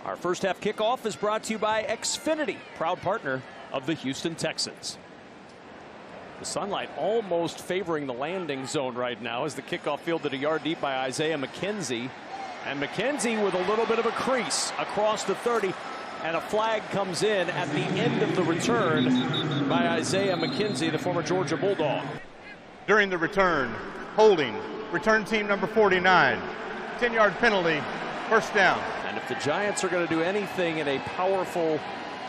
Our first half kickoff is brought to you by Xfinity, proud partner of the Houston Texans. The sunlight almost favoring the landing zone right now as the kickoff fielded a yard deep by Isaiah McKenzie. And McKenzie with a little bit of a crease across the 30, and a flag comes in at the end of the return by Isaiah McKenzie, the former Georgia Bulldog. During the return, holding, return team number 49, 10-yard penalty, first down. And if the Giants are going to do anything in a powerful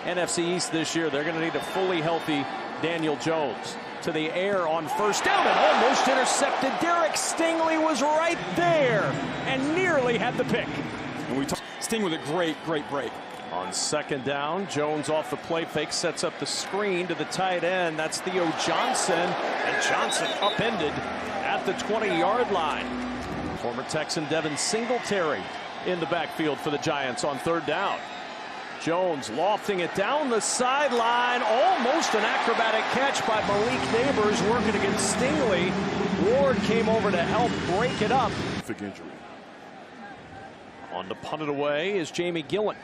NFC East this year, they're going to need a fully healthy Daniel Jones. To the air on first down and almost intercepted. Derek Stingley was right there and nearly had the pick. And we Sting with a great break. On second down, Jones off the play fake, sets up the screen to the tight end. That's Theo Johnson, and Johnson upended at the 20-yard line. Former Texan Devin Singletary in the backfield for the Giants on third down. Jones lofting it down the sideline. Almost an acrobatic catch by Malik Neighbors working against Stingley. Ward came over to help break it up. Injury. On to punt it away is Jamie Gillen.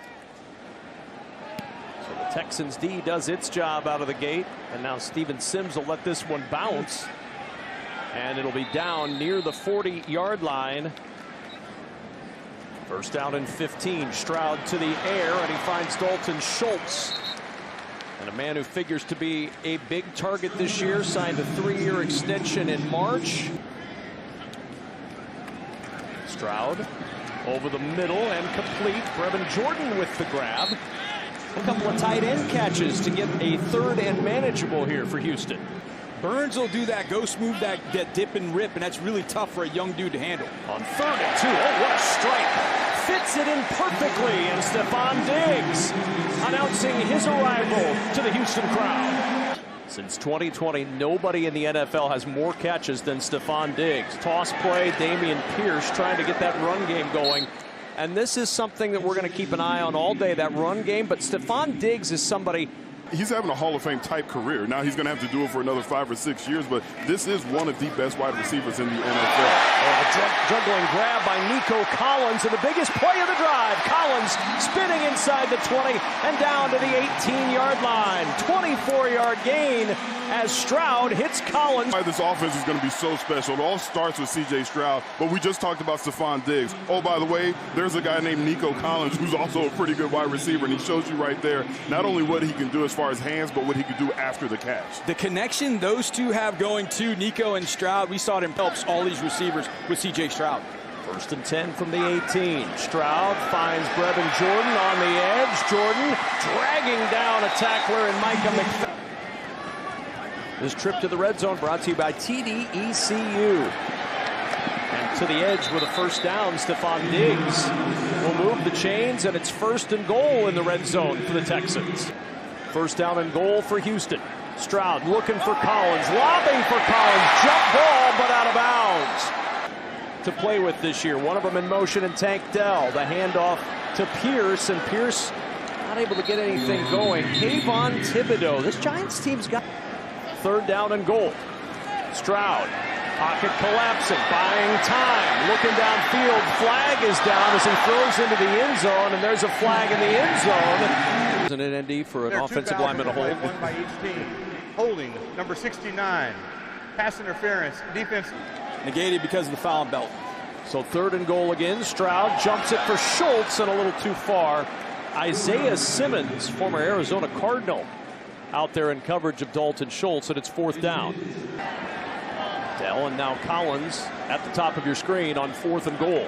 So the Texans D does its job out of the gate. And now Steven Sims will let this one bounce. And it'll be down near the 40-yard line. First down and 15. Stroud to the air, and he finds Dalton Schultz. And a man who figures to be a big target this year, signed a 3-year extension in March. Stroud over the middle and complete. Brevin Jordan with the grab. A couple of tight end catches to get a third and manageable here for Houston. Burns will do that go smooth, that dip and rip, and that's really tough for a young dude to handle. On 3rd and 2, oh, what a strike. Fits it in perfectly, and Stefon Diggs announcing his arrival to the Houston crowd. Since 2020, nobody in the NFL has more catches than Stefon Diggs. Toss play, Dameon Pierce trying to get that run game going. And this is something that we're going to keep an eye on all day, that run game. But Stefon Diggs is somebody... He's having a Hall of Fame type career. Now he's going to have to do it for another 5 or 6 years, but this is one of the best wide receivers in the NFL. A juggling grab by Nico Collins, and the biggest play of the drive. Collins spinning inside the 20 and down to the 18-yard line. 24-yard gain as Stroud hits Collins. This offense is going to be so special. It all starts with C.J. Stroud, but we just talked about Stefon Diggs. Oh, by the way, there's a guy named Nico Collins who's also a pretty good wide receiver, and he shows you right there not only what he can do as far as hands, but what he could do after the catch. The connection those two have going to Nico and Stroud, we saw it helps all these receivers with C.J. Stroud. 1st and 10 from the 18. Stroud finds Brevin Jordan on the edge. Jordan dragging down a tackler and Micah McFadden. This trip to the red zone brought to you by TDECU. And to the edge with a first down, Stefon Diggs will move the chains, and it's 1st and goal in the red zone for the Texans. 1st down and goal for Houston. Stroud looking for Collins, lobbing for Collins, jump ball, but out of bounds. To play with this year, one of them in motion, and Tank Dell. The handoff to Pierce, and Pierce not able to get anything going. Kayvon Thibodeau, this Giants team's got 3rd down and goal. Stroud, pocket collapsing, buying time, looking downfield. Flag is down as he throws into the end zone, and there's a flag in the end zone. Isn't it, ND, for an offensive lineman to hold? One by each team. Holding, number 69. Pass interference, defense. Negated because of the foul belt. So 3rd and goal again. Stroud jumps it for Schultz and a little too far. Isaiah Simmons, former Arizona Cardinal, out there in coverage of Dalton Schultz, and it's 4th down. Dell and now Collins at the top of your screen on 4th and goal.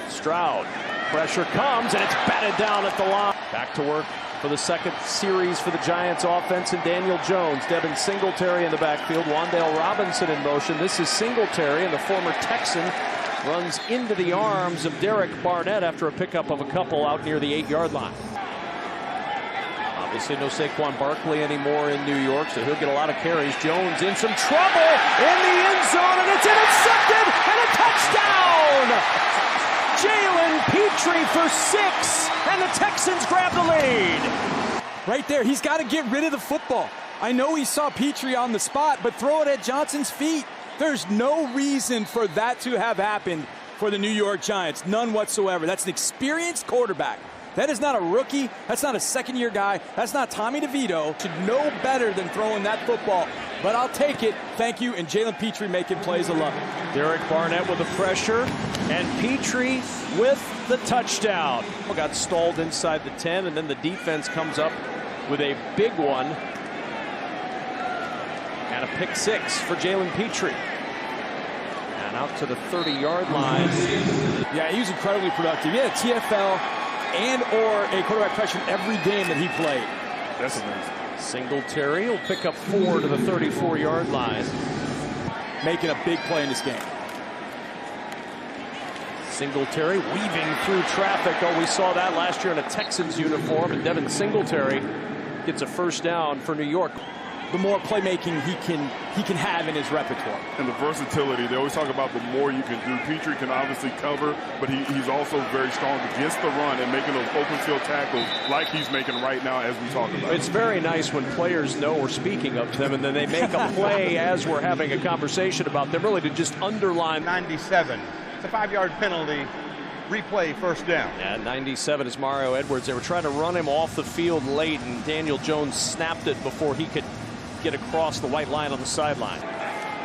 Stroud, pressure comes, and it's batted down at the line. Back to work for the second series for the Giants offense, and Daniel Jones. Devin Singletary in the backfield. Wan'Dale Robinson in motion. This is Singletary, and the former Texan runs into the arms of Derek Barnett after a pickup of a couple out near the 8-yard line. Obviously no Saquon Barkley anymore in New York, so he'll get a lot of carries. Jones in some trouble in the end zone, and it's intercepted, and a touchdown! Jalen Petrie for 6, and the Texans grab the lead. Right there, he's got to get rid of the football. I know he saw Petrie on the spot, but throw it at Johnson's feet. There's no reason for that to have happened for the New York Giants. None whatsoever. That's an experienced quarterback. That is not a rookie. That's not a second-year guy. That's not Tommy DeVito. Should know better than throwing that football. But I'll take it. Thank you. And Jalen Petrie making plays. I love it. Derek Barnett with the pressure, and Petrie with the touchdown. Got stalled inside the 10, and then the defense comes up with a big one. And a pick 6 for Jalen Petrie. And out to the 30-yard line. Yeah, he was incredibly productive. He had a TFL and or a quarterback pressure every game that he played. That's amazing. Singletary will pick up 4 to the 34-yard line. Making a big play in this game. Singletary weaving through traffic. Oh, we saw that last year in a Texans uniform. And Devin Singletary gets a first down for New York. The more playmaking he can have in his repertoire. And the versatility. They always talk about the more you can do. Petrie can obviously cover, but he's also very strong against the run and making those open field tackles like he's making right now as we talk about. It's very nice when players know we're speaking of them and then they make a play as we're having a conversation about them, really to just underline. 97. It's a 5-yard penalty. Replay first down. Yeah, 97 is Mario Edwards. They were trying to run him off the field late, and Daniel Jones snapped it before he could get across the white line on the sideline.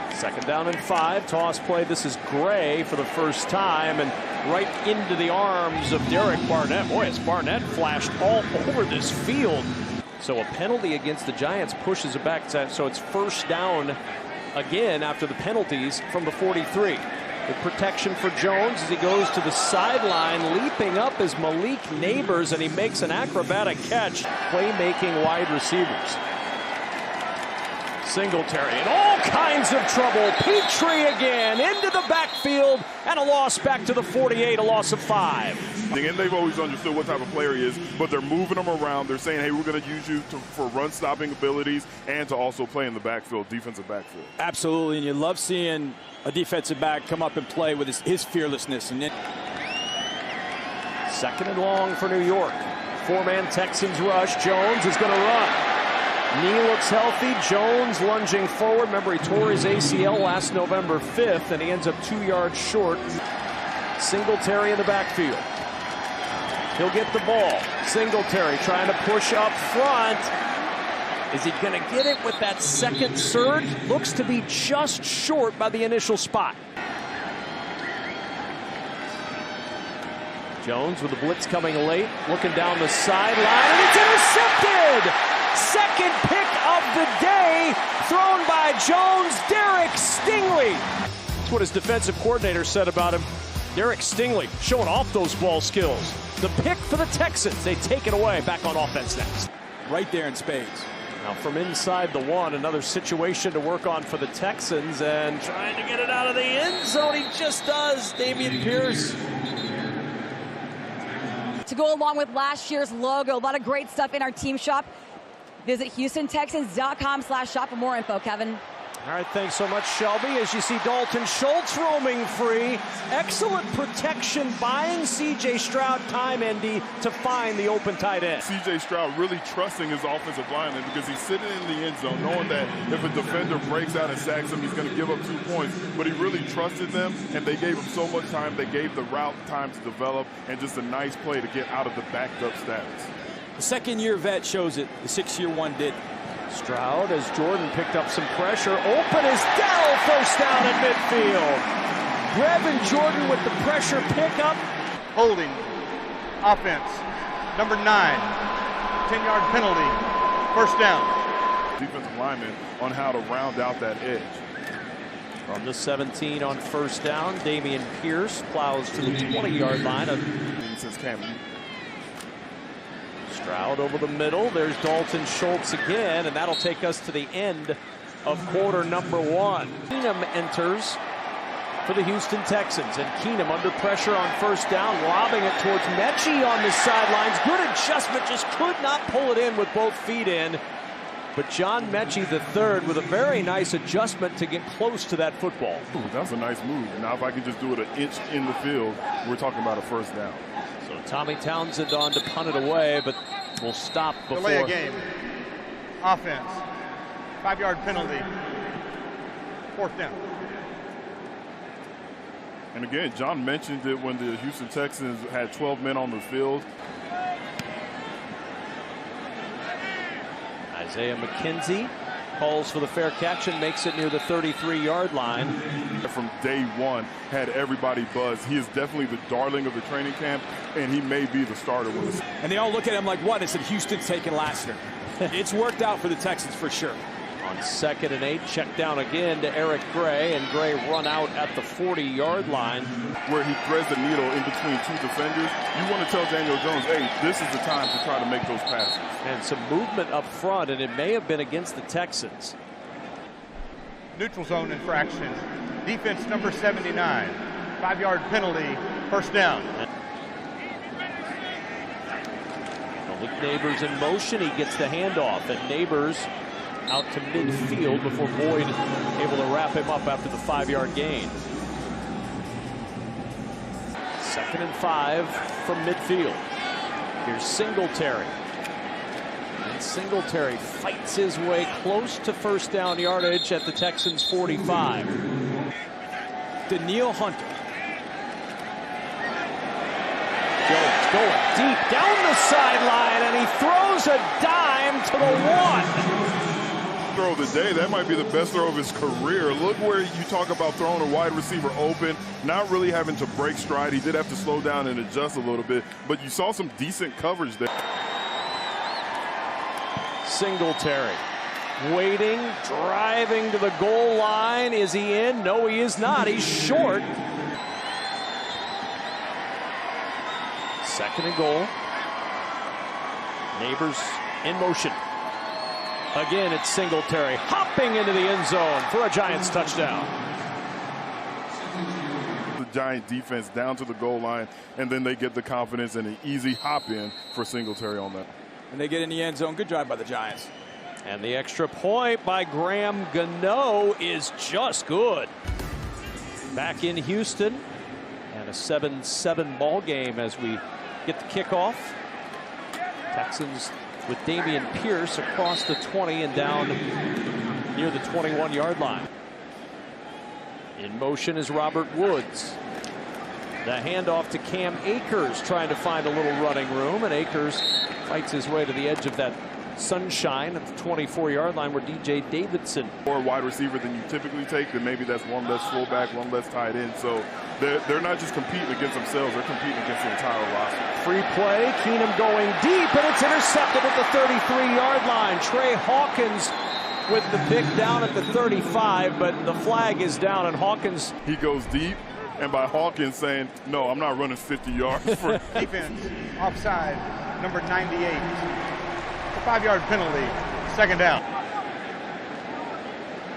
2nd down and 5. Toss play. This is Gray for the first time, and right into the arms of Derek Barnett. Boy, it's Barnett flashed all over this field. So a penalty against the Giants pushes it back, so it's first down again after the penalties from the 43. With protection for Jones as he goes to the sideline. Leaping up is Malik Neighbors, and he makes an acrobatic catch. Playmaking wide receivers. Singletary in all kinds of trouble. Petrie again into the backfield, and a loss back to the 48, a loss of 5. And they've always understood what type of player he is, but they're moving him around. They're saying, hey, we're going to use you for run-stopping abilities and to also play in the backfield, defensive backfield. Absolutely, and you love seeing a defensive back come up and play with his fearlessness. And then 2nd and long for New York. 4-man Texans rush. Jones is going to run. Knee looks healthy. Jones lunging forward. Remember, he tore his ACL last November 5th, and he ends up 2 yards short. Singletary in the backfield. He'll get the ball. Singletary trying to push up front. Is he going to get it with that second surge? Looks to be just short by the initial spot. Jones with the blitz coming late, looking down the sideline, and it's intercepted! Second pick of the day, thrown by Jones, Derek Stingley. That's what his defensive coordinator said about him. Derek Stingley showing off those ball skills. The pick for the Texans. They take it away. Back on offense next. Right there in spades. Now from inside the 1, another situation to work on for the Texans, and trying to get it out of the end zone. He just does. Dameon Pierce. To go along with last year's logo, a lot of great stuff in our team shop. Visit HoustonTexans.com/shop for more info, Kevin. All right, thanks so much, Shelby. As you see Dalton Schultz roaming free. Excellent protection, buying C.J. Stroud time, Indy, to find the open tight end. C.J. Stroud really trusting his offensive lineman because he's sitting in the end zone knowing that if a defender breaks out and sacks him, he's going to give up 2 points. But he really trusted them, and they gave him so much time. They gave the route time to develop, and just a nice play to get out of the backed-up status. The second-year vet shows it. The 6-year one did. Stroud, as Jordan picked up some pressure, open as Dell, first down at midfield. Brevin Jordan with the pressure pickup. Holding. Offense. Number 9. 10-yard penalty. First down. Defensive lineman on how to round out that edge. From the 17 on first down, Dameon Pierce plows to the 20-yard line. Since Cam. Stroud over the middle. There's Dalton Schultz again, and that'll take us to the end of quarter number 1. Keenum enters for the Houston Texans, and Keenum under pressure on first down, lobbing it towards Mechie on the sidelines. Good adjustment, just could not pull it in with both feet in. But John Mechie III with a very nice adjustment to get close to that football. Ooh, that's a nice move. Now if I can just do it an inch in the field, we're talking about a first down. So Tommy Townsend on to punt it away, but will stop before. Delay a game. Offense. 5-yard penalty. Fourth down. And again, John mentioned it when the Houston Texans had 12 men on the field. Isaiah McKenzie calls for the fair catch and makes it near the 33-yard line. From day one, had everybody buzzed. He is definitely the darling of the training camp, and he may be the starter. And they all look at him like, what? I said, Houston's taking Lassiter. It's worked out for the Texans for sure. On 2nd and 8, check down again to Eric Gray, and Gray run out at the 40-yard line. Where he threads the needle in between two defenders, you want to tell Daniel Jones, hey, this is the time to try to make those passes. And some movement up front, and it may have been against the Texans. Neutral zone infraction. Defense number 79. 5-yard penalty, first down. With Neighbors in motion, he gets the handoff, and Neighbors out to midfield before Boyd able to wrap him up after the 5-yard gain. 2nd and 5 from midfield. Here's Singletary. And Singletary fights his way close to first down yardage at the Texans' 45. Danielle Hunter. Jones going deep down the sideline, and he throws a dime to the 1. Throw of the day, that might be the best throw of his career. Look where you talk about throwing a wide receiver open, not really having to break stride. He did have to slow down and adjust a little bit, but you saw some decent coverage there. Singletary waiting, driving to the goal line. Is he in? No, he is not. He's short. 2nd and goal. Neighbors in motion. Again, it's Singletary hopping into the end zone for a Giants touchdown. The Giant defense down to the goal line, and then they get the confidence and an easy hop in for Singletary on that. And they get in the end zone. Good drive by the Giants. And the extra point by Graham Gano is just good. Back in Houston, and a 7-7 ball game as we get the kickoff. Texans with Dameon Pierce across the 20 and down near the 21-yard line. In motion is Robert Woods. The handoff to Cam Akers, trying to find a little running room, and Akers fights his way to the edge of that sunshine at the 24-yard line where DJ Davidson. More wide receiver than you typically take, then maybe that's one less fullback, one less tight end. So they're not just competing against themselves, they're competing against the entire roster. Free play, Keenum going deep, and it's intercepted at the 33-yard line. Trey Hawkins with the pick down at the 35, but the flag is down, and Hawkins. He goes deep, and by Hawkins saying, no, I'm not running 50 yards. For Defense, offside, number 98. 5-yard penalty, 2nd down.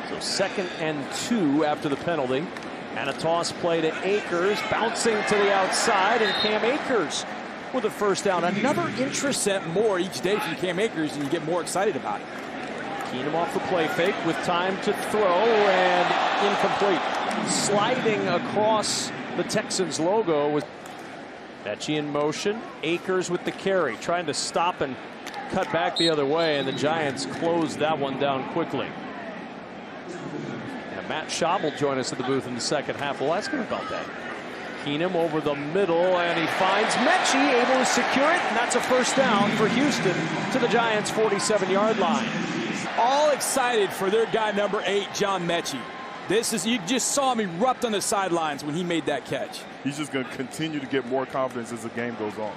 So 2nd and 2 after the penalty. And a toss play to Akers, bouncing to the outside, and Cam Akers with a first down. Another interest more each day from Cam Akers, and you get more excited about it. Keenum off the play fake with time to throw, and incomplete. Sliding across the Texans logo with Etchie in motion. Akers with the carry, trying to stop and cut back the other way, and the Giants close that one down quickly. And Matt Schaub will join us at the booth in the second half. We'll ask him about that. Keenum over the middle, and he finds Mechie, able to secure it, and that's a first down for Houston to the Giants' 47-yard line. All excited for their guy number 8, John Mechie. You just saw him erupt on the sidelines when he made that catch. He's just going to continue to get more confidence as the game goes on.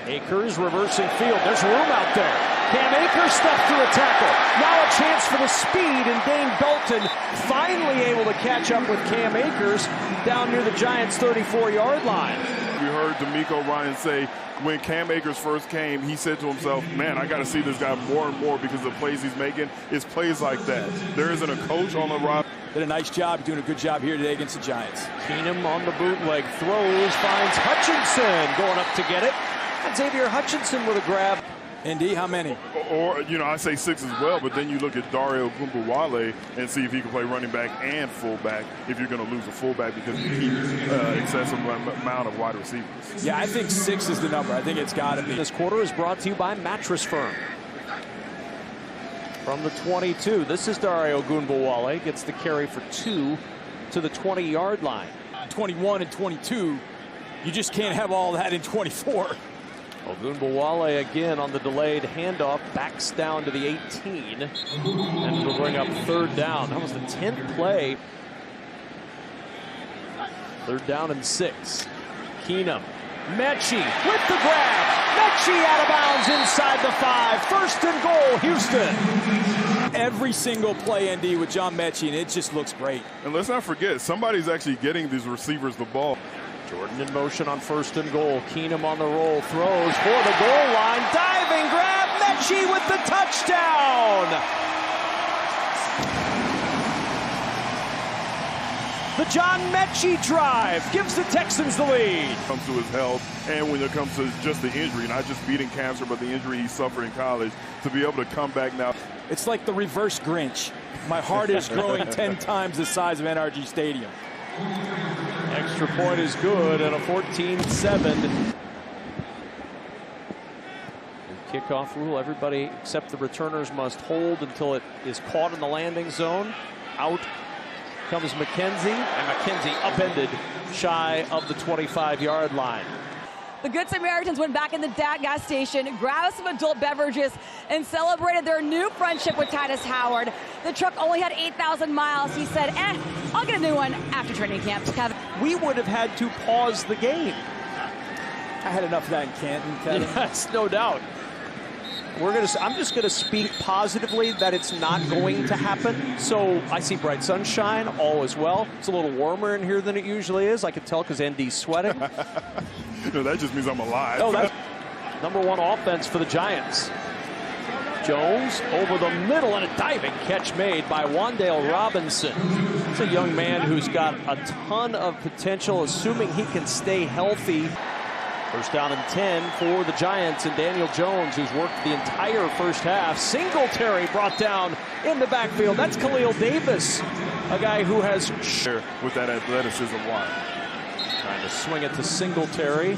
Akers reversing field. There's room out there. Cam Akers steps through a tackle. Now a chance for the speed, and Dane Belton finally able to catch up with Cam Akers down near the Giants' 34-yard line. We heard D'Amico Ryan say when Cam Akers first came, he said to himself, man, I got to see this guy more and more because the plays he's making is plays like that. There isn't a coach on the roster. Did a nice job, doing a good job here today against the Giants. Keenum on the bootleg throws, finds Hutchinson going up to get it. And Xavier Hutchinson with a grab. Indy, how many? Or, I say 6 as well, but then you look at Dario Gumbawale and see if he can play running back and fullback if you're going to lose a fullback because you keep excessive amount of wide receivers. Yeah, I think 6 is the number. I think it's got to be. This quarter is brought to you by Mattress Firm. From the 22, this is Dario Gumbawale. Gets the carry for 2 to the 20-yard line. 21 and 22. You just can't have all that in 24. Ogunbowale again on the delayed handoff, backs down to the 18, and it'll bring up third down. That was the 10th play. Third down and 6. Keenum. Mechie with the grab. Mechie out of bounds inside the 5. First and goal, Houston. Every single play, ND, with John Mechie, and it just looks great. And let's not forget, somebody's actually getting these receivers the ball. Jordan in motion on first and goal. Keenum on the roll, throws for the goal line. Diving grab, Mechie with the touchdown. The John Mechie drive gives the Texans the lead. Comes to his health, and when it comes to just the injury, not just beating cancer, but the injury he suffered in college, to be able to come back now. It's like the reverse Grinch. My heart is growing 10 times the size of NRG Stadium. Extra point is good and a 14-7. Kickoff rule, everybody except the returners must hold until it is caught in the landing zone. Out comes McKenzie, and McKenzie upended shy of the 25-yard line. The Good Samaritans went back in the gas station, grabbed some adult beverages, and celebrated their new friendship with Titus Howard. The truck only had 8,000 miles. He said, I'll get a new one after training camp. Kevin. We would have had to pause the game. I had enough of that in Canton, Kevin. Yes, no doubt. I'm just gonna speak positively that it's not going to happen. So I see bright sunshine, all is well. It's a little warmer in here than it usually is. I can tell because ND's sweating. No, that just means I'm alive. Oh, that's number 1 offense for the Giants. Jones over the middle and a diving catch made by Wan'Dale Robinson. It's a young man who's got a ton of potential, assuming he can stay healthy. First down and 10 for the Giants, and Daniel Jones, who's worked the entire first half. Singletary brought down in the backfield. That's Khalil Davis, a guy who has with that athleticism line. Trying to swing it to Singletary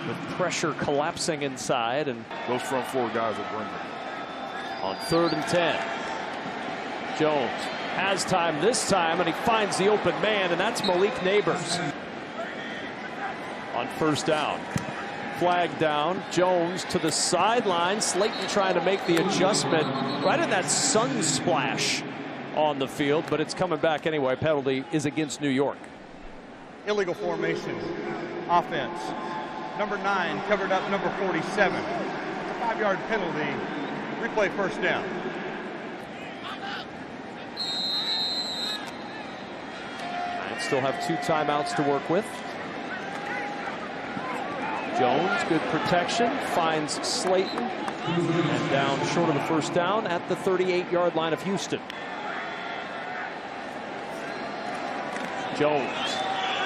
with pressure collapsing inside, and those front 4 guys will bring it. On 3rd and 10, Jones has time this time, and he finds the open man, and that's Malik Neighbors. On first down, flag down, Jones to the sideline. Slayton trying to make the adjustment right in that sun splash on the field, but it's coming back anyway. Penalty is against New York. Illegal formation, offense. Number 9 covered up number 47. 5-yard penalty, replay first down. Giants still have 2 timeouts to work with. Jones, good protection, finds Slayton, and down short of the first down at the 38-yard line of Houston. Jones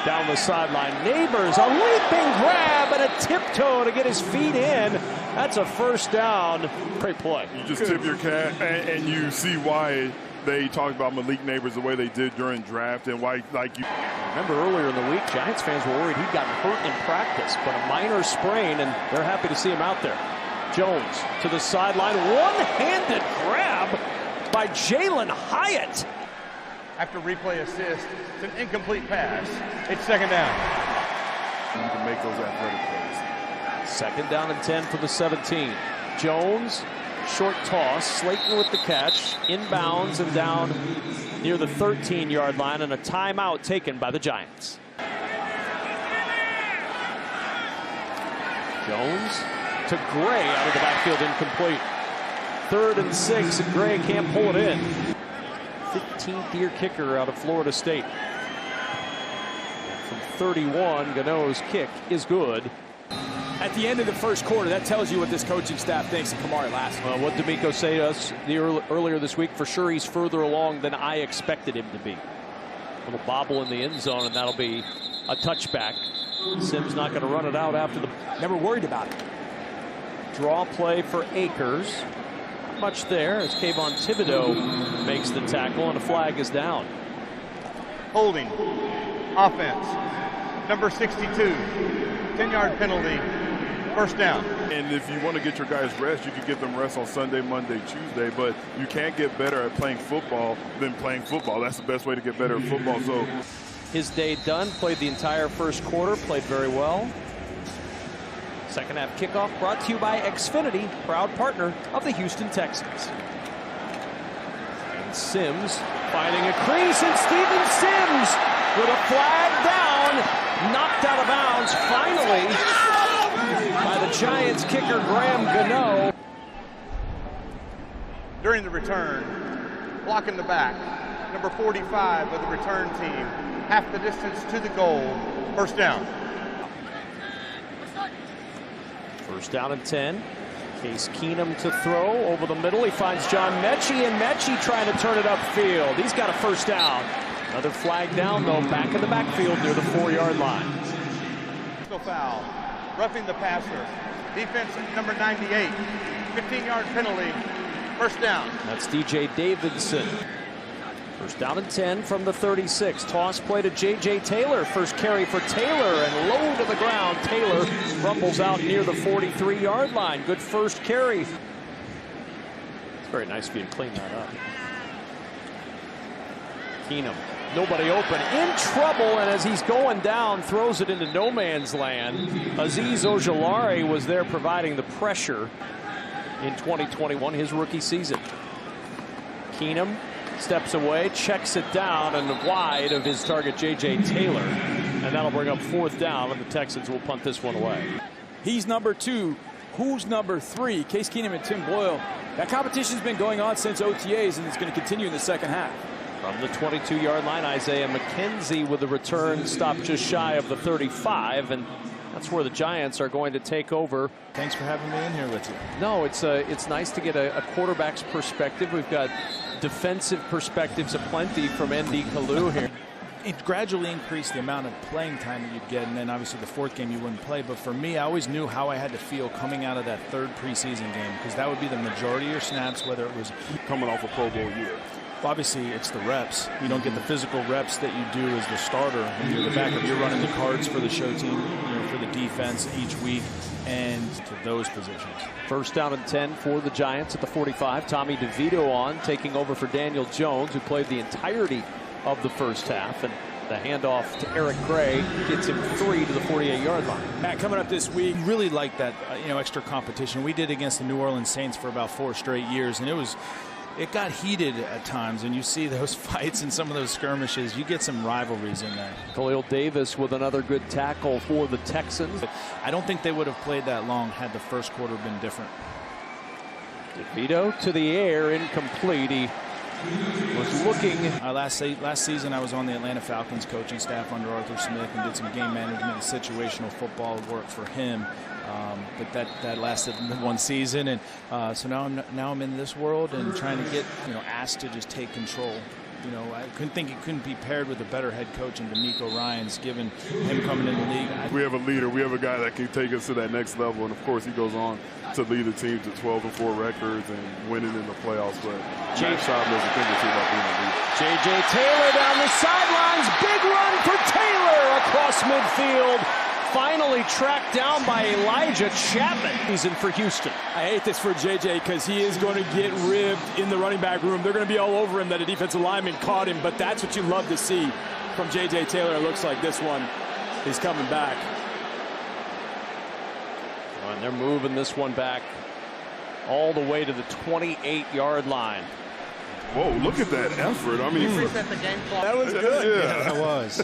down the sideline. Neighbors, a leaping grab and a tiptoe to get his feet in. That's a first down. Great play. You just tip your cap, and you see why they talked about Malik Neighbors the way they did during draft, and why, like you remember earlier in the week, Giants fans were worried he'd gotten hurt in practice, but a minor sprain, and they're happy to see him out there. Jones to the sideline, one-handed grab by Jalen Hyatt. After replay assist, it's an incomplete pass. It's second down. You can make those athletic plays. Second down and 10 for the 17. Jones, short toss, Slayton with the catch, inbounds and down near the 13-yard line, and a timeout taken by the Giants. Jones to Gray out of the backfield, incomplete. 3rd and 6, and Gray can't pull it in. 15th year kicker out of Florida State. From 31, Gano's kick is good. At the end of the first quarter, that tells you what this coaching staff thinks of Kamari Lassiter. Well, what D'Amico say to us earlier this week, for sure he's further along than I expected him to be. A little bobble in the end zone, and that'll be a touchback. Sims not going to run it out after the... Never worried about it. Draw play for Akers. Not much there as Kayvon Thibodeau makes the tackle, and a flag is down. Holding. Offense. Number 62. 10-yard penalty. First down. And if you want to get your guys rest, you can get them rest on Sunday, Monday, Tuesday, but you can't get better at playing football than playing football. That's the best way to get better at football. So his day done. Played the entire first quarter, played very well. Second half kickoff brought to you by Xfinity, proud partner of the Houston Texans. And Sims finding a crease, and Steven Sims with a flag down, knocked out of bounds finally by the Giants kicker Graham Gano. During the return, blocking the back, number 45 of the return team, half the distance to the goal, first down. First down and 10. Case Keenum to throw over the middle. He finds John Mechie, and Mechie trying to turn it upfield. He's got a first down. Another flag down, though, back in the backfield near the 4-yard line. No foul. Roughing the passer. Defense number 98. 15-yard penalty. First down. That's DJ Davidson. First down and 10 from the 36. Toss play to J.J. Taylor. First carry for Taylor, and low to the ground. Taylor rumbles out near the 43-yard line. Good first carry. It's very nice of you to clean that up. Keenum, nobody open, in trouble, and as he's going down, throws it into no man's land. Azeez Ojulari was there providing the pressure in 2021, his rookie season. Keenum steps away, checks it down, and wide of his target, J.J. Taylor. And that'll bring up fourth down, and the Texans will punt this one away. He's number 2. Who's number 3? Case Keenum and Tim Boyle. That competition's been going on since OTAs, and it's going to continue in the second half. From the 22-yard line, Isaiah McKenzie with the return stop just shy of the 35, and that's where the Giants are going to take over. Thanks for having me in here with you. No, it's nice to get a quarterback's perspective. We've got defensive perspectives aplenty from ND Kalu here. It gradually increased the amount of playing time that you'd get, and then obviously the fourth game you wouldn't play. But for me, I always knew how I had to feel coming out of that third preseason game, because that would be the majority of your snaps, whether it was coming off a Pro Bowl year. Obviously, it's the reps. You don't get the physical reps that you do as the starter when you're the backup. You're running the cards for the show team, for the defense each week, and to those positions. First down and 10 for the Giants at the 45. Tommy DeVito on, taking over for Daniel Jones, who played the entirety of the first half. And the handoff to Eric Gray gets him 3 to the 48-yard line. Matt, coming up this week, really like that extra competition. We did against the New Orleans Saints for about 4 straight years, and it got heated at times, and you see those fights and some of those skirmishes. You get some rivalries in there. Khalil Davis with another good tackle for the Texans. I don't think they would have played that long had the first quarter been different. DeVito to the air, incomplete. He was looking. Last season, I was on the Atlanta Falcons coaching staff under Arthur Smith and did some game management and situational football work for him. But that lasted one season, and so now I'm in this world and trying to get asked to just take control. I couldn't think he couldn't be paired with a better head coach in D'Amico Ryans, given him coming in the league. We have a leader. We have a guy that can take us to that next level, and of course he goes on to lead the team to 12-4 records and winning in the playoffs. But Matt Schaub knows a thing or two about being a leader. J.J. Taylor down the sidelines. Big run for Taylor across midfield. Finally tracked down by Elijah Chapman. He's in for Houston. I hate this for J.J. because he is going to get ribbed in the running back room. They're going to be all over him that a defensive lineman caught him, but that's what you love to see from J.J. Taylor. It looks like this one is coming back. And they're moving this one back all the way to the 28-yard line. Whoa, look at that effort. I mean, Reset the game clock. That was good. Yeah, That was.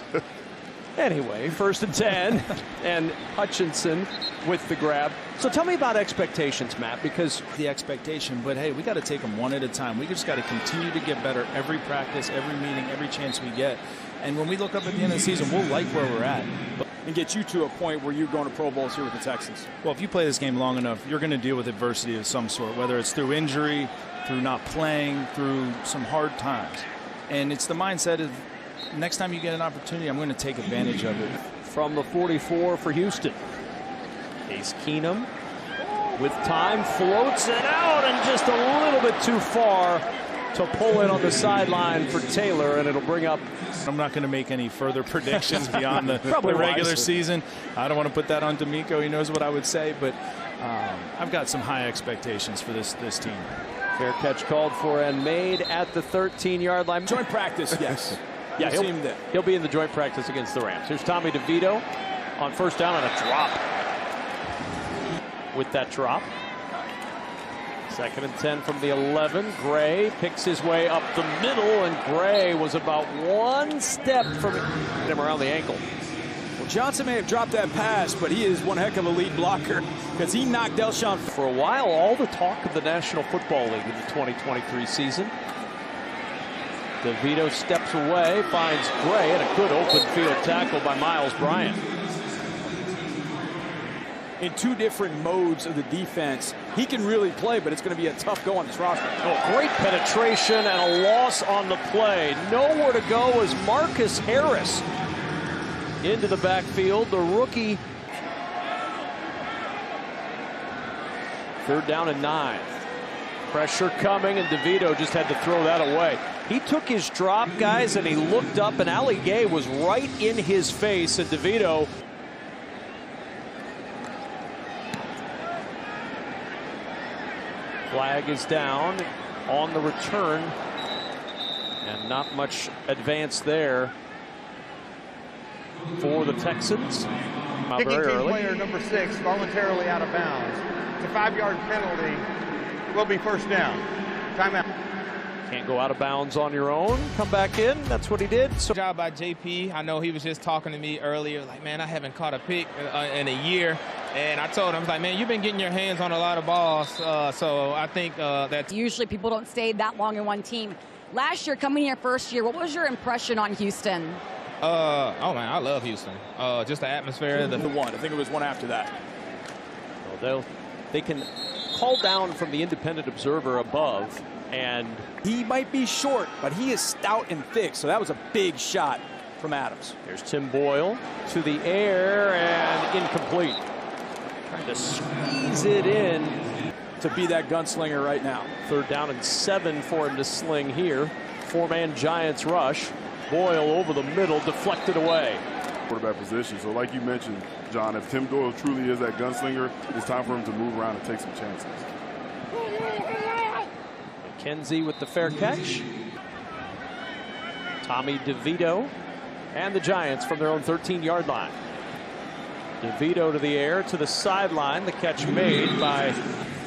Anyway, first and 10, and Hutchinson with the grab. So tell me about expectations, Matt, because The expectation, but hey, we got to take them one at a time. We just got to continue to get better every practice, every meeting, every chance we get. And when we look up at the end of the season, we'll like where we're at. And get you to a point where you're going to Pro Bowls here with the Texans. Well, if you play this game long enough, you're going to deal with adversity of some sort, whether it's through injury, through not playing, through some hard times. And it's the mindset of next time you get an opportunity, I'm going to take advantage of it. From the 44 for Houston. Case Keenum with time floats it out, and just a little bit too far to pull it on the sideline for Taylor, and it'll bring up. I'm not going to make any further predictions beyond the regular season. I don't want to put that on D'Amico. He knows what I would say, but I've got some high expectations for this team. Fair catch called for and made at the 13-yard line. Joint practice, yes. Yeah, he'll be in the joint practice against the Rams. Here's Tommy DeVito on first down and a drop. With that drop. 2nd and 10 from the 11. Gray picks his way up the middle, and Gray was about one step from him around the ankle. Well, Johnson may have dropped that pass, but he is one heck of a lead blocker because he knocked Elshon. For a while, all the talk of the National Football League in the 2023 season. DeVito steps away, finds Gray, and a good open field tackle by Miles Bryant. In two different modes of the defense, he can really play, but it's going to be a tough go on this roster. Oh, great penetration and a loss on the play. Nowhere to go as Marcus Harris into the backfield. The rookie. 3rd down and 9. Pressure coming, and DeVito just had to throw that away. He took his drop, guys, and he looked up, and Ali Gay was right in his face, and DeVito. Flag is down on the return, and not much advance there for the Texans. Kicking team player number 6 voluntarily out of bounds. It's a 5-yard penalty. Will be first down. Timeout. Can't go out of bounds on your own. Come back in. That's what he did. So Good job by JP. I know he was just talking to me earlier, like, man, I haven't caught a pick in a year. And I told him, I was like, man, you've been getting your hands on a lot of balls. So I think that's Usually people don't stay that long in one team. Last year, coming here first year, what was your impression on Houston? oh, man, I love Houston. Just the atmosphere. The one. I think it was one after that. well, they can call down from the independent observer above, and He might be short, but he is stout and thick, so that was a big shot from Adams. here's Tim Boyle to the air and incomplete. Trying to squeeze it in. To be that gunslinger right now. 3rd down and 7 for him to sling here. 4-man Giants rush. Boyle over the middle, deflected away. Quarterback position. So like you mentioned, John, if Tim Doyle truly is that gunslinger, it's time for him to move around and take some chances. McKenzie with the fair catch. Tommy DeVito and the Giants from their own 13-yard line. DeVito to the air, to the sideline. The catch made by,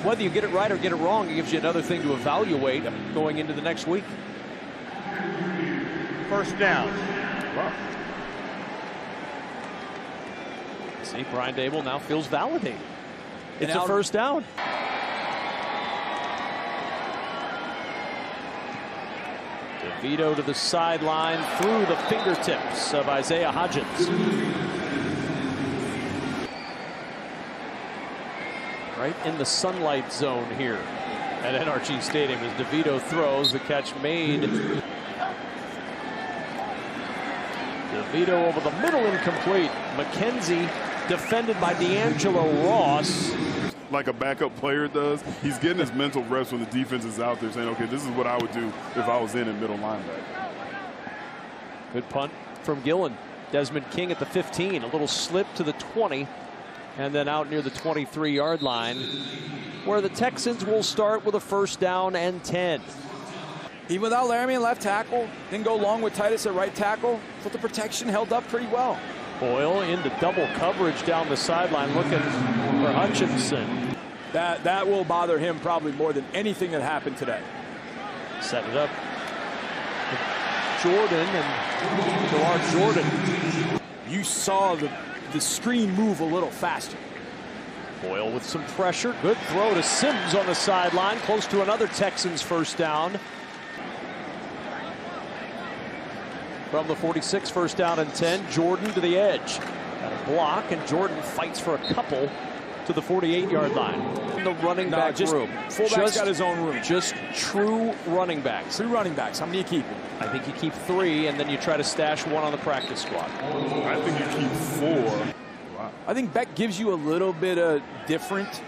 whether you get it right or get it wrong, it gives you another thing to evaluate going into the next week. First down. See, Brian Dable now feels validated. It's And a first down. DeVito to the sideline through the fingertips of Isaiah Hodgins. Right in the sunlight zone here at NRG Stadium as DeVito throws. The catch made. DeVito over the middle, incomplete. McKenzie defended by D'Angelo Ross. Like a backup player does, he's getting his mental reps when the defense is out there saying, okay, this is what I would do if I was in middle linebacker. Good punt from Gillen. Desmond King at the 15. A little slip to the 20. And then out near the 23-yard line, where the Texans will start with a first down and 10. Even without Laramie in left tackle, didn't go long with Titus at right tackle, but the protection held up pretty well. Boyle into double coverage down the sideline, looking for Hutchinson. That will bother him probably more than anything that happened today. Set it up. Jordan and Gerard Jordan. You saw the screen move a little faster. Boyle with some pressure. Good throw to Sims on the sideline, close to another Texans first down. From the 46, first down and 10. Jordan to the edge. Got a block, and Jordan fights for a couple to the 48-yard line. In the running back room. Fullback's got his own room. Just true running backs. 3 running backs. How many you keep? I think you keep 3, and then you try to stash 1 on the practice squad. I think you keep 4. Wow. I think Beck gives you a little bit of different.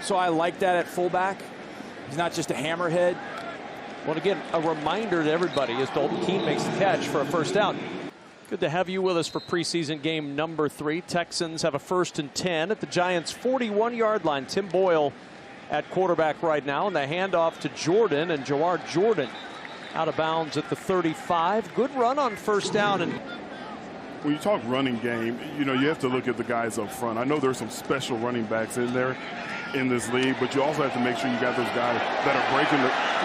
So I like that at fullback. He's not just a hammerhead. Well, again, a reminder to everybody as Dalton Keene makes the catch for a first down. Good to have you with us for preseason game number 3. Texans have a 1st and 10 at the Giants' 41-yard line. Tim Boyle at quarterback right now, and the handoff to Jordan, and Gerard Jordan Out of bounds at the 35. Good run on first down. And when you talk running game, you know, you have to look at the guys up front. I know there's some special running backs in there in this league, but you also have to make sure you got those guys that are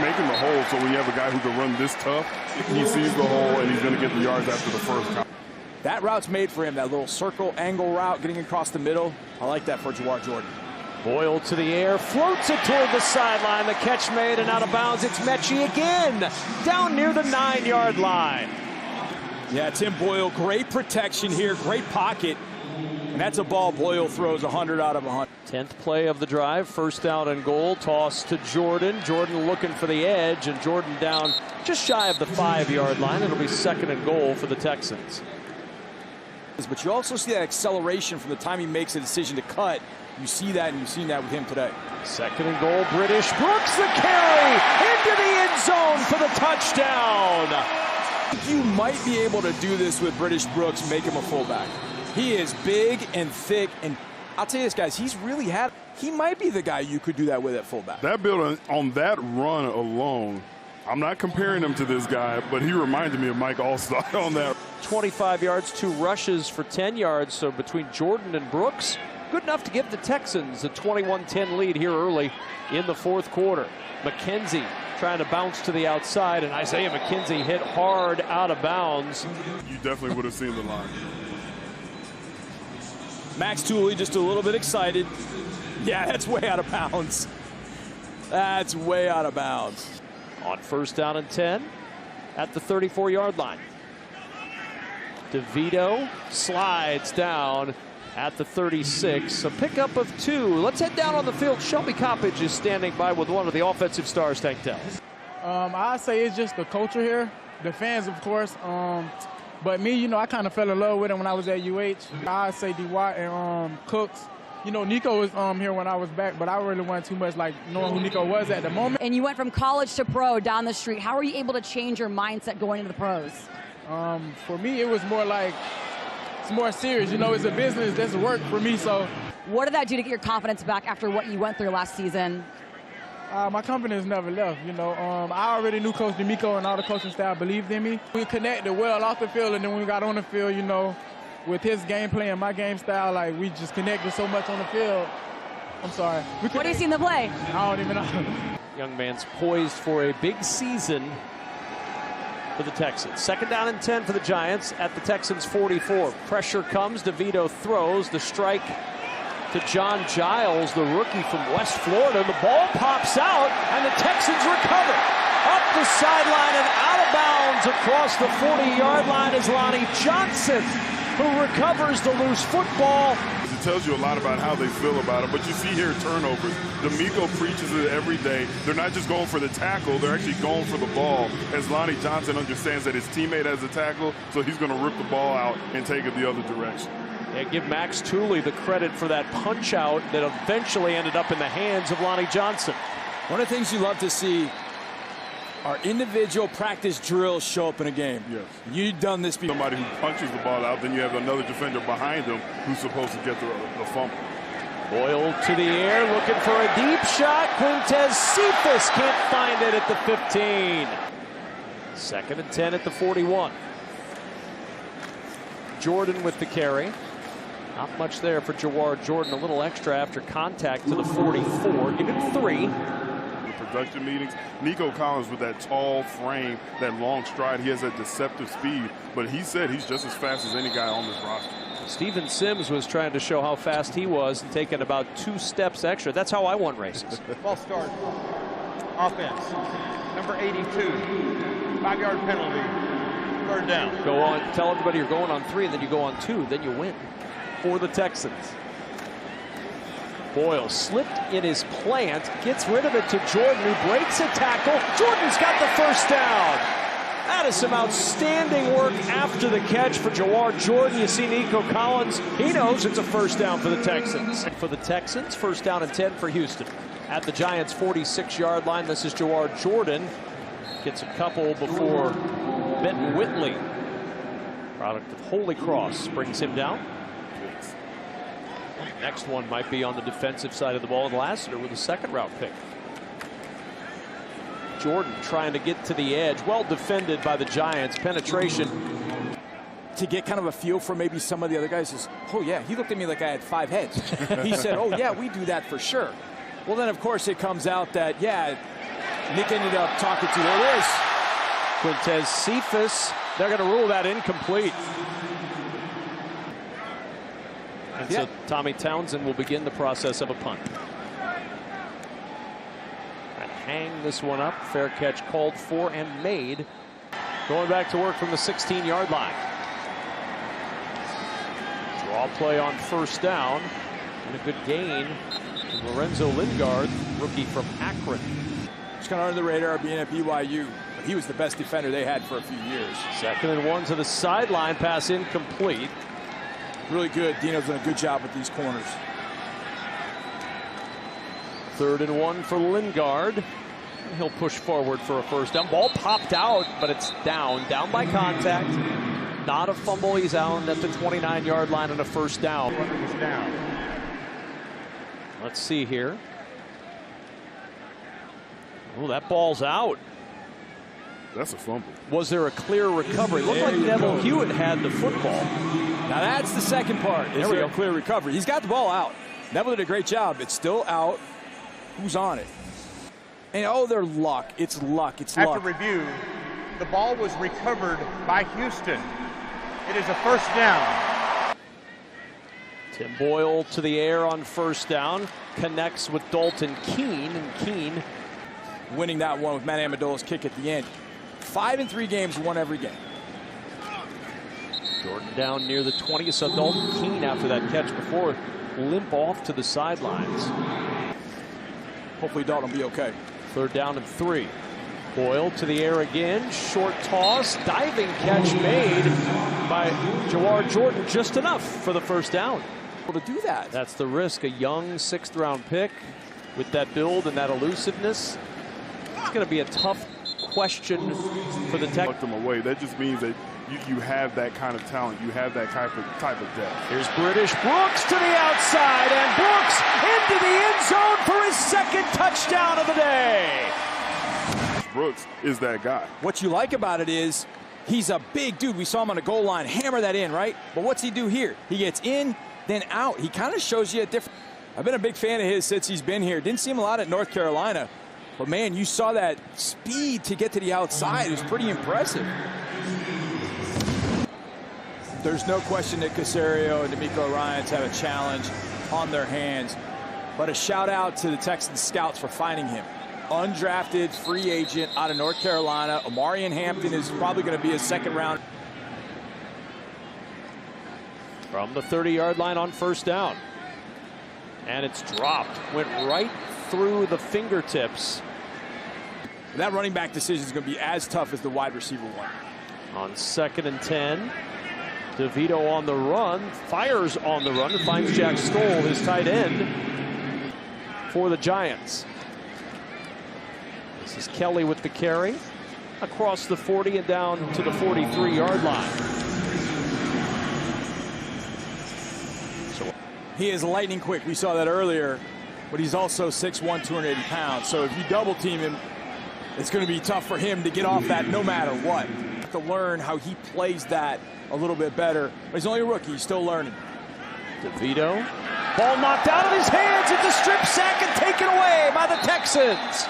making the hole. So when you have a guy who can run this tough, he sees the hole and he's going to get the yards after the first time. That route's made for him, that little circle angle route getting across the middle. I like that for Jawar Jordan. Boyle to the air, floats it toward the sideline. The catch made and out of bounds. It's Mechie again, down near the 9-yard line. Yeah, Tim Boyle, great protection here, great pocket. And that's a ball Boyle throws 100 out of 100. 10th play of the drive, first down and goal. Toss to Jordan. Jordan looking for the edge, and Jordan down just shy of the 5-yard line. It'll be second and goal for the Texans. But you also see that acceleration from the time he makes a decision to cut. You see that, and you've seen that with him today. Second and goal, British. Brooks the carry into the end zone for the touchdown. You might be able to do this with British Brooks, make him a fullback. He is big and thick, and I'll tell you this, guys, he might be the guy you could do that with at fullback. That build on that run alone, I'm not comparing him to this guy, but he reminded me of Mike Allstott on that. 25 yards, 2 rushes for 10 yards. So between Jordan and Brooks, good enough to give the Texans a 21-10 lead here early in the fourth quarter. McKenzie trying to bounce to the outside, and Isaiah McKenzie hit hard out of bounds. You definitely would have seen the line. Max Tooley just a little bit excited. Yeah, that's way out of bounds. That's way out of bounds. On first down and 10 at the 34-yard line. DeVito slides down at the 36. A pickup of 2. Let's head down on the field. Shelby Coppage is standing by with one of the offensive stars, Tank tells. I say it's just the culture here. The fans, of course. But me, you know, I kind of fell in love with him when I was at UH. I say D.Y. and Cooks. You know, Nico was here when I was back, but I really wasn't too much like knowing who Nico was at the moment. And you went from college to pro down the street. How were you able to change your mindset going into the pros? For me, it was more like, it's more serious. You know, it's a business. That's work for me. So, what did that do to get your confidence back after what you went through last season? My confidence never left. You know, I already knew Coach D'Amico and all the coaching staff believed in me. We connected well off the field, and then when we got on the field, you know, with his game play and my game style, like, we just connected so much on the field. I'm sorry. What do you see in the play? I don't even know. Young man's poised for a big season for the Texans. Second down and 10 for the Giants at the Texans 44. Pressure comes. DeVito throws. The strike to John Giles, the rookie from West Florida. The ball pops out, and the Texans recover. Up the sideline and out of bounds across the 40-yard line is Lonnie Johnson, who recovers the loose football. It tells you a lot about how they feel about it, but you see here turnovers. D'Amico preaches it every day. They're not just going for the tackle, they're actually going for the ball, as Lonnie Johnson understands that his teammate has a tackle, so he's going to rip the ball out and take it the other direction. Yeah, give Max Tooley the credit for that punch out that eventually ended up in the hands of Lonnie Johnson. One of the things you love to see are individual practice drills show up in a game. Yes. You've done this before. Somebody who punches the ball out, then you have another defender behind him who's supposed to get the fumble. Boyle to the air, looking for a deep shot. Quintez Cephas can't find it at the 15. Second and 10 at the 41. Jordan with the carry. Not much there for Jawar Jordan. A little extra after contact to the 44. Give him 3. Production meetings. Nico Collins with that tall frame, that long stride. He has that deceptive speed, but he said he's just as fast as any guy on this roster. Steven Sims was trying to show how fast he was and taking about 2 steps extra. That's how I won races. Ball start. Offense. Number 82. 5-yard penalty. Third down. Go on. Tell everybody you're going on 3, and then you go on 2. Then you win for the Texans. Boyle slipped in his plant, gets rid of it to Jordan, who breaks a tackle. Jordan's got the first down. That is some outstanding work after the catch for Jawar Jordan. You see Nico Collins. He knows it's a first down for the Texans. For the Texans, first down and 10 for Houston. At the Giants' 46-yard line, this is Jawar Jordan. Gets a couple before Benton Whitley, product of Holy Cross, brings him down. Next one might be on the defensive side of the ball, and Lassiter with a second route pick. Jordan trying to get to the edge. Well defended by the Giants. Penetration. To get kind of a feel for maybe some of the other guys is, oh yeah, he looked at me like I had 5 heads. He said, oh yeah, we do that for sure. Well, then of course it comes out that, yeah, Nick ended up talking to, there it is. Quintez Cephas, they're going to rule that incomplete. And so Tommy Townsend will begin the process of a punt. And hang this one up. Fair catch called for and made. Going back to work from the 16-yard line. Draw play on first down. And a good gain. Lorenzo Lingard, rookie from Akron. Just kind of under the radar being at BYU. But he was the best defender they had for a few years. 2nd and 1 to the sideline. Pass incomplete. Really good. Dino's done a good job with these corners. 3rd and 1 for Lingard. He'll push forward for a first down. Ball popped out, but it's down. Down by contact. Not a fumble. He's out at the 29-yard line on a first down. Runner was down. Let's see here. Oh, that ball's out. That's a fumble. Was there a clear recovery? Looked like Neville Hewitt had the football. Now that's the second part. There we go, clear recovery. He's got the ball out. Neville did a great job. It's still out. Who's on it? And oh, they're luck. It's luck. It's luck. After review, the ball was recovered by Houston. It is a first down. Tim Boyle to the air on first down. Connects with Dalton Keene. And Keene winning that one with Matt Amendola's kick at the end. 5 in 3 games, won every game. Jordan down near the 20. So Dalton Keene after that catch before limp off to the sidelines. Hopefully Dalton will be okay. 3rd down and 3. Boyle to the air again. Short toss. Diving catch made by Jawar Jordan. Just enough for the first down. To do that. That's the risk. A young 6th round pick with that build and that elusiveness. It's going to be a tough question for the Texans. Tuck them away. That just means that you have that kind of talent. You have that type of depth. Here's British Brooks to the outside, and Brooks into the end zone for his 2nd touchdown of the day. Brooks is that guy. What you like about it is he's a big dude. We saw him on the goal line hammer that in, right? But what's he do here? He gets in, then out. He kind of shows you a different. I've been a big fan of his since he's been here. Didn't see him a lot at North Carolina. But, man, you saw that speed to get to the outside. It was pretty impressive. There's no question that Caserio and D'Amico Ryans have a challenge on their hands. But a shout-out to the Texans scouts for finding him. Undrafted, free agent out of North Carolina. Omarion Hampton is probably going to be a 2nd round. From the 30-yard line on first down. And it's dropped. Went right through the fingertips. That running back decision is going to be as tough as the wide receiver one. On 2nd and 10. DeVito on the run. Fires on the run and finds Jack Stoll, his tight end, for the Giants. This is Kelly with the carry. Across the 40 and down to the 43-yard line. So he is lightning quick. We saw that earlier. But he's also 6'1", 280 pounds. So if you double team him, it's going to be tough for him to get off that no matter what. To learn how he plays that a little bit better. But he's only a rookie. He's still learning. DeVito. Ball knocked out of his hands. It's a strip sack and taken away by the Texans.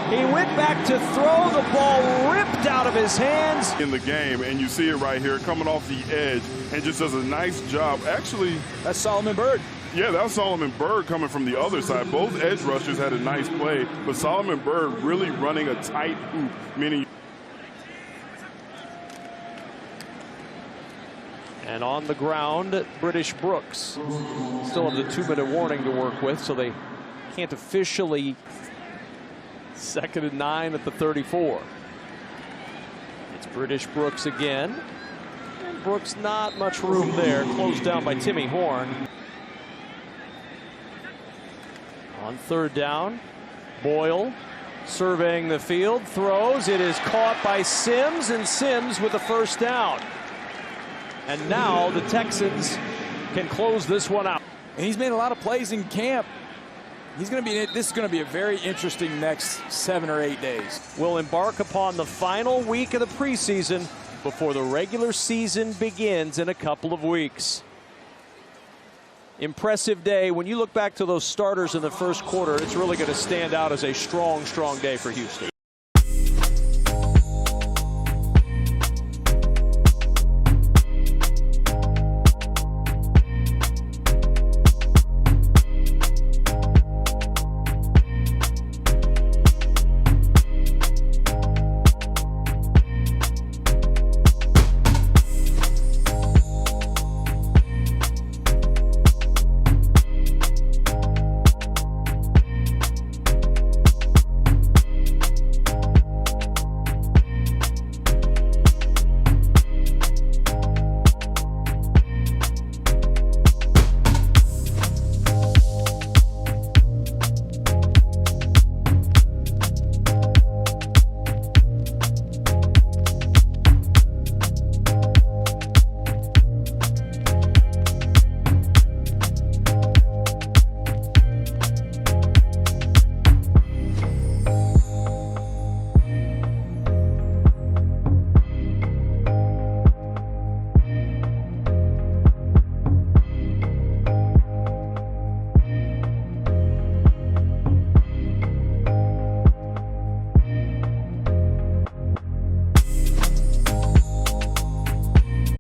He went back to throw. The ball ripped out of his hands. In the game, and you see it right here coming off the edge and just does a nice job. Actually, that's Solomon Byrd. Yeah, that was Solomon Byrd coming from the other side. Both edge rushers had a nice play, but Solomon Byrd really running a tight hoop, meaning. And on the ground, British Brooks. Still have the 2-minute warning to work with, so they can't officially. 2nd and 9 at the 34. It's British Brooks again. And Brooks not much room there. Closed down by Timmy Horn. On 3rd down, Boyle surveying the field, throws. It is caught by Sims, and Sims with a first down. And now the Texans can close this one out. And he's made a lot of plays in camp. This is going to be a very interesting next 7 or 8 days. We'll embark upon the final week of the preseason before the regular season begins in a couple of weeks. Impressive day. When you look back to those starters in the first quarter, it's really going to stand out as a strong, strong day for Houston.